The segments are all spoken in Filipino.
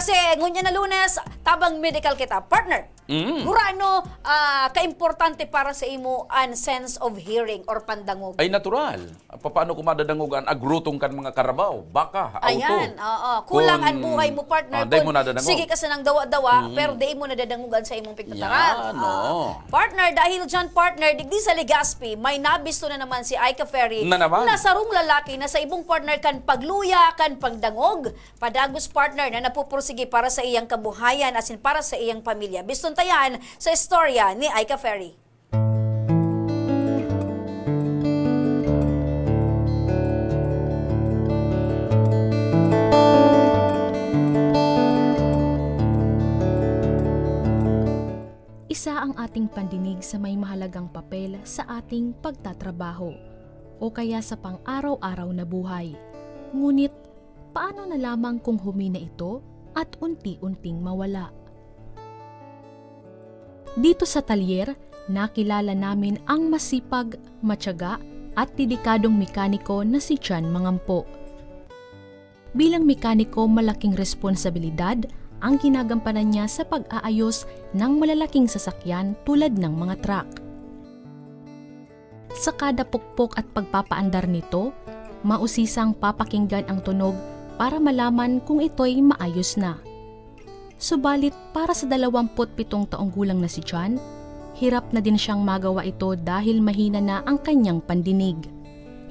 Kasi ngunya na Lunes, tabang medical kita. Partner, gurano kaimportante para sa imo ang sense of hearing or pandangog? Ay natural. Paano ko madadangugan? Agrutong kan mga karabaw, baka, auto. Ayan, oo. Kulang ang buhay mo, partner. Day mo nadadangog. Sige ka sa nang dawa-dawa, pero di mo nadadangugan sa imong pigtataran. Yan, oo. Partner, dahil dyan, partner, digdi sa Legazpi, may nabisto na naman si Aika Ferry Na naman? na sarong lalaki na sa ibong partner kan pagluya, kan pagdangog. Padagos partner na napupursige para sa iyang kabuhayan asin para sa iyang pamilya. Biston tayan sa istorya ni Aika Ferry. Isa ang ating pandinig sa may mahalagang papel sa ating pagtatrabaho o kaya sa pang-araw-araw na buhay. Ngunit, paano na lamang kung humina ito at unti-unting mawala? Dito sa talyer, nakilala namin ang masipag, matyaga at dedikadong mekaniko na si John Mangampo. Bilang mekaniko, malaking responsibilidad ang ginagampanan niya sa pag-aayos ng malalaking sasakyan tulad ng mga truck. Sa kada pukpok at pagpapaandar nito, mausisang papakinggan ang tunog para malaman kung ito'y maayos na. Subalit para sa 27 taong gulang na si John, hirap na din siyang magawa ito dahil mahina na ang kanyang pandinig.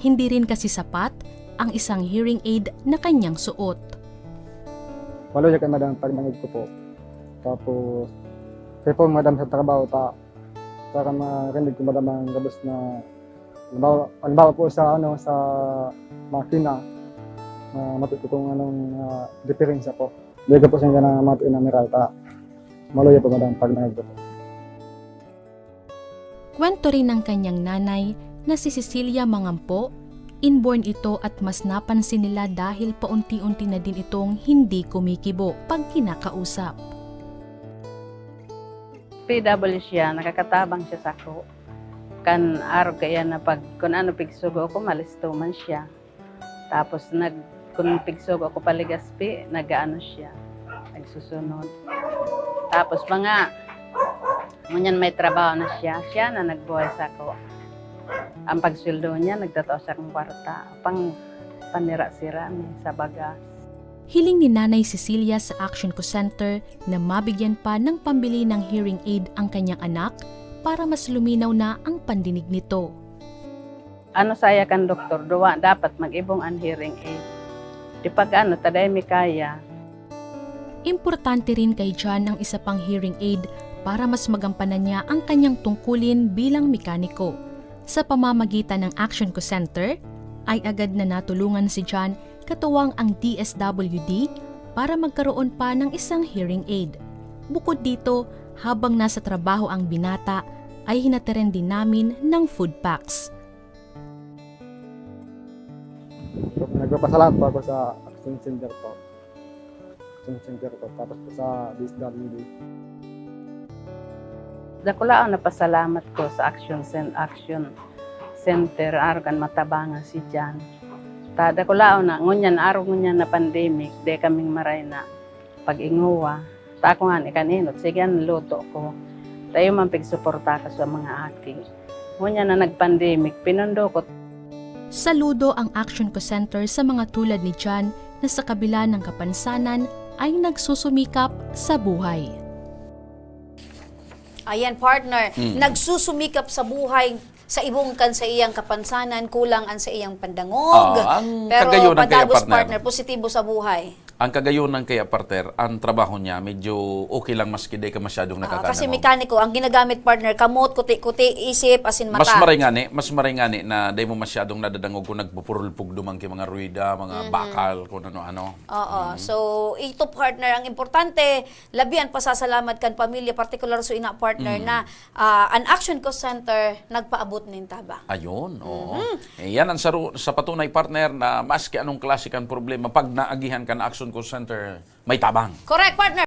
Hindi rin kasi sapat ang isang hearing aid na kanyang suot. Maluya kay madam pagdangog ko po. Tapos, kaya po madam sa trabaho para marinig ko madam ang gabos na halimbawa po sa sa makina na matuto kong diferensya po. Hindi ko po siya na matuin na meral maluya po madam pagdangog ko po. Kwento rin ng kanyang nanay na si Cecilia Mangampo. Inborn ito at mas napansin nila dahil paunti-unti na din itong hindi kumikibo pag kinakausap. PW siya, nakakatabang siya sa ako. Kan araw kaya na pag kung ano pigsugo ako, malisto man siya. Tapos kung pigsugo ako paligaspi, nagaano siya, nagsusunod. Tapos ngunyan may trabaho na siya na nagbuhay sa ako. Ang pagsweldo niya, nagtatao siya ng kwarta, panira-sira sa bagas. Hiling ni Nanay Cecilia sa Action Co Center na mabigyan pa ng pambili ng hearing aid ang kanyang anak para mas luminaw na ang pandinig nito. Ano saya kan doktor, dapat mag-ibong ang hearing aid. Di pag taday mi kaya. Importante rin kay John ang isa pang hearing aid para mas magampanan niya ang kanyang tungkulin bilang mekaniko. Sa pamamagitan ng Action Co Center, ay agad na natulungan si John katuwang ang DSWD para magkaroon pa ng isang hearing aid. Bukod dito, habang nasa trabaho ang binata, ay hinatiran din namin ng food packs. Nagpapasalamat po ako sa Action Center po. Tapos po sa DSWD. Dakulao na pasalamat ko sa Action Center aron matabangan si John. Dakulao na ngunyan na pandemic, de kaming maray na pag-inguwa. Ta ako nga ni kaninot, sige luto ko. Tayo man pigsuporta ka sa mga aki. Ngunyan na nag-pandemic, pinundo ko. Saludo ang Action Co Center sa mga tulad ni John na sa kabila ng kapansanan ay nagsusumikap sa buhay. Ayan, partner, nagsusumikap sa buhay sa ibong kan sa iyang kapansanan, kulang ang sa iyang pandangog. Ang pero kagayonan kaya, padagos partner, partner, positibo sa buhay. Ang kagayonan kaya, partner, ang trabaho niya medyo okay lang maski di ka masyadong nakakadangog. Kasi mekaniko, ang ginagamit partner, kamot, kuti-kuti, isip, asin mata. Mas maringani na di mo masyadong nadadangog kung nagpupurulpog dumang kay mga ruida, mga bakal, kung ano-ano. Oo. So, ito partner, ang importante, labian pasasalamat kan pamilya, particular so ina partner na an Action Co Center nagpaabot nin taba. Ayun, oo. Yan ang sa patunay, partner, na maski anong klase kan problema, pag naagihan ka na Action Co Center, may tabang. Correct, partner.